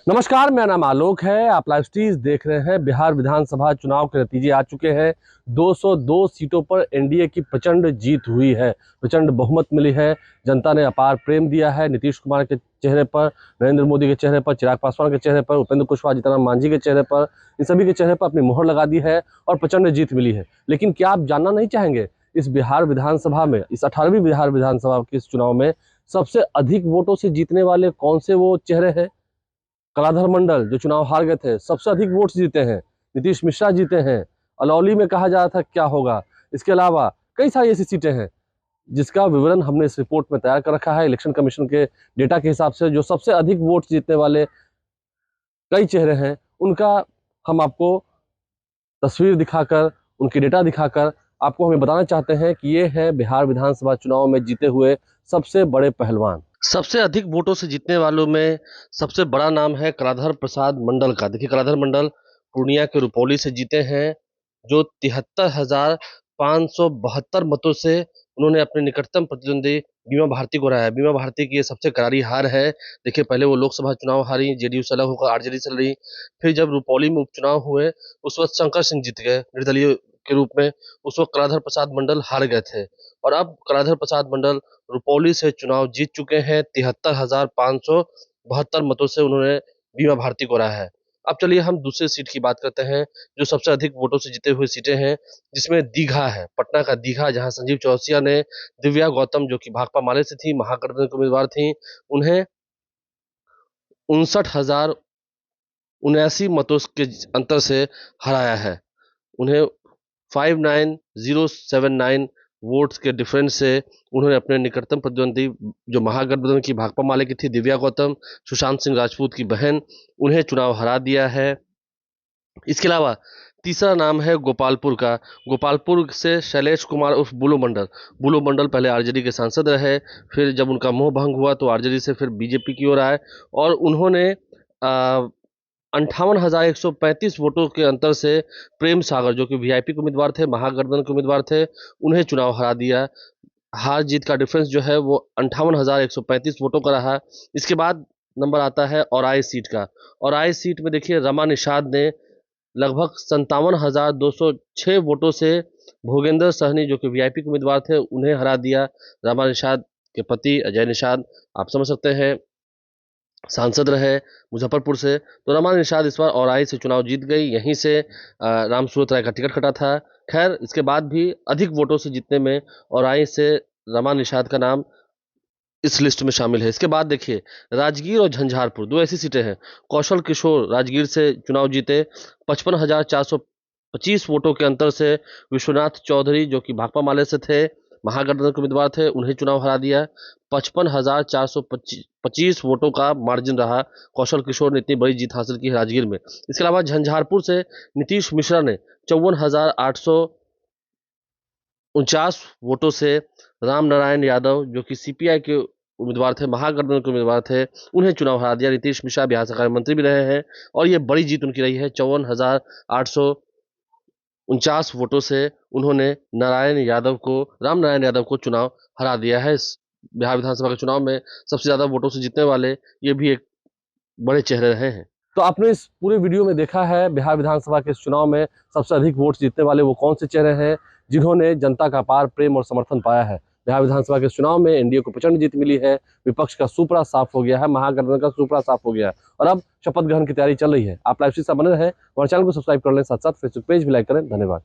नमस्कार, मेरा नाम आलोक है। आप लाइव स्ट्रीज देख रहे हैं। बिहार विधानसभा चुनाव के नतीजे आ चुके हैं। 202 सीटों पर एनडीए की प्रचंड जीत हुई है, प्रचंड बहुमत मिली है। जनता ने अपार प्रेम दिया है। नीतीश कुमार के चेहरे पर, नरेंद्र मोदी के चेहरे पर, चिराग पासवान के चेहरे पर, उपेंद्र कुशवाहा, जीतन मांझी के चेहरे पर, इन सभी के चेहरे पर अपनी मोहर लगा दी है और प्रचंड जीत मिली है। लेकिन क्या आप जानना नहीं चाहेंगे, इस बिहार विधानसभा में, इस 18वीं बिहार विधानसभा के इस चुनाव में सबसे अधिक वोटों से जीतने वाले कौन से वो चेहरे हैं? कलाधर मंडल जो चुनाव हार गए थे, सबसे अधिक वोट जीते हैं। नीतीश मिश्रा जीते हैं। अलौली में कहा जा रहा था क्या होगा। इसके अलावा कई सारी ऐसी सीटें हैं जिसका विवरण हमने इस रिपोर्ट में तैयार कर रखा है। इलेक्शन कमीशन के डेटा के हिसाब से जो सबसे अधिक वोट जीतने वाले कई चेहरे हैं, उनका हम आपको तस्वीर दिखाकर, उनके डेटा दिखाकर आपको हमें बताना चाहते हैं कि ये है बिहार विधानसभा चुनाव में जीते हुए सबसे बड़े पहलवान। सबसे अधिक वोटों से जीतने वालों में सबसे बड़ा नाम है कलाधर प्रसाद मंडल का। देखिए, कलाधर मंडल पूर्णिया के रुपौली से जीते हैं, जो 73,572 मतों से उन्होंने अपने निकटतम प्रतिद्वंदी बीमा भारती को हराया। बीमा भारती की ये सबसे करारी हार है। देखिए, पहले वो लोकसभा चुनाव हारी, जेडीयू से अलग होकर आरजेडी से लड़ी। फिर जब रुपौली में उपचुनाव हुए, उस वक्त शंकर सिंह जीत गए निर्दलीय के रूप में। उस वक्त कलाधर प्रसाद मंडल हार गए थे और अब कलाधर प्रसाद मंडल रुपौली से चुनाव जीत चुके हैं। 73,572 मतों से उन्होंने बीमा भारती को हराया है। अब चलिए हम दूसरी सीट की बात करते हैं, जो सबसे अधिक वोटों से जीते हुए सीटें हैं, जिसमें दीघा है, पटना का दीघा, जहां संजीव चौरसिया ने दिव्या गौतम, जो कि भाकपा माले से थी, महागठबंधन की उम्मीदवार थी, उन्हें 59,079 मतों के अंतर से हराया है। उन्हें 59,079 वोट्स के डिफरेंस से उन्होंने अपने निकटतम प्रतिद्वंदी, जो महागठबंधन की भाकपा माले की थी, दिव्या गौतम, सुशांत सिंह राजपूत की बहन, उन्हें चुनाव हरा दिया है। इसके अलावा तीसरा नाम है गोपालपुर का। गोपालपुर से शैलेश कुमार उर्फ बुलो मंडल। बुलो मंडल पहले आरजेडी के सांसद रहे, फिर जब उनका मोह भंग हुआ तो आरजेडी से फिर बीजेपी की ओर आए और उन्होंने 58,135 वोटों के अंतर से प्रेम सागर, जो कि वीआईपी के उम्मीदवार थे, महागठबंधन के उम्मीदवार थे, उन्हें चुनाव हरा दिया। हार जीत का डिफरेंस जो है वो 58,135 वोटों का रहा। इसके बाद नंबर आता है औराई सीट का। औराई सीट में देखिए, रमा निषाद ने लगभग 57,206 वोटों से भोगेंद्र सहनी, जो कि वीआईपी के उम्मीदवार थे, उन्हें हरा दिया। रमा निषाद के पति अजय निषाद, आप समझ सकते हैं, सांसद रहे मुजफ्फरपुर से। तो रमा निषाद इस बार औराई से चुनाव जीत गई। यहीं से रामसूरत राय का टिकट कटा था। खैर, इसके बाद भी अधिक वोटों से जीतने में औराई से रमा निषाद का नाम इस लिस्ट में शामिल है। इसके बाद देखिए, राजगीर और झंझारपुर, दो ऐसी सीटें हैं। कौशल किशोर राजगीर से चुनाव जीते 55,425 वोटों के अंतर से। विश्वनाथ चौधरी, जो कि भाकपा माले से थे, महागठबंधन के उम्मीदवार थे, उन्हें चुनाव हरा दिया। 55,425 वोटों का मार्जिन रहा। कौशल किशोर ने इतनी बड़ी जीत हासिल की है राजगीर में। इसके अलावा झंझारपुर से नीतीश मिश्रा ने 54,849 वोटों से राम नारायण यादव, जो कि सीपीआई के उम्मीदवार थे, महागठबंधन के उम्मीदवार थे, उन्हें चुनाव हरा दिया। नीतीश मिश्रा बिहार सरकार मंत्री भी रहे हैं और ये बड़ी जीत उनकी रही है। 54,849 वोटों से उन्होंने राम नारायण यादव को चुनाव हरा दिया है। इस बिहार विधानसभा के चुनाव में सबसे ज्यादा वोटों से जीतने वाले ये भी एक बड़े चेहरे रहे हैं। तो आपने इस पूरे वीडियो में देखा है, बिहार विधानसभा के इस चुनाव में सबसे अधिक वोट जीतने वाले वो कौन से चेहरे हैं जिन्होंने जनता का अपार प्रेम और समर्थन पाया है। बिहार विधानसभा के चुनाव में एनडीए को प्रचंड जीत मिली है। विपक्ष का सुपड़ा साफ हो गया है, महागठबंधन का सुपड़ा साफ हो गया है और अब शपथ ग्रहण की तैयारी चल रही है। आप लाइव से बने रहें, हमारे चैनल को सब्सक्राइब कर लें, साथ साथ फेसबुक पेज भी लाइक करें। धन्यवाद।